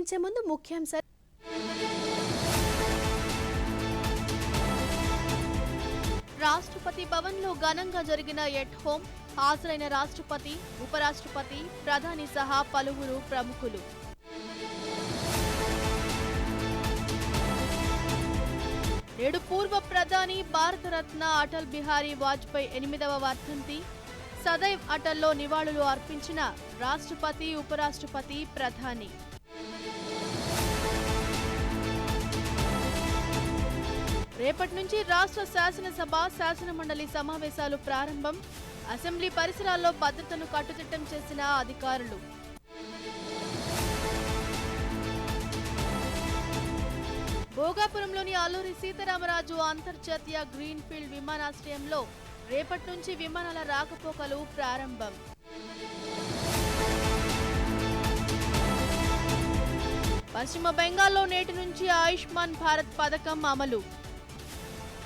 ముగించే ముందు ముఖ్యాంశాలు. రాష్ట్రపతి భవన్లో ఘనంగా జరిగిన ఎట్ హోమ్. హాజరైన రాష్ట్రపతి, ఉపరాష్ట్రపతి, ప్రధాని సహా పలువురు ప్రముఖులు. నేడు పూర్వ ప్రధాని, భారతరత్న అటల్ బిహారీ వాజ్పేయి 8వ వర్ధంతి. సదైవ్ అటల్లో నివాళులు అర్పించిన రాష్ట్రపతి, ఉపరాష్ట్రపతి, ప్రధాని. రేపటి నుంచి రాష్ట్ర శాసనసభ, శాసనమండలి సమావేశాలు ప్రారంభం. అసెంబ్లీ పరిసరాల్లో భద్రతను కట్టుదిట్టం చేసిన అధికారులు. భోగాపురంలోని అల్లూరి సీతారామరాజు అంతర్జాతీయ గ్రీన్ఫీల్డ్ విమానాశ్రయంలో రేపటి నుంచి విమానాల రాకపోకలు ప్రారంభం. పశ్చిమ బెంగాల్లో నేటి నుంచి ఆయుష్మాన్ భారత్ పథకం అమలు.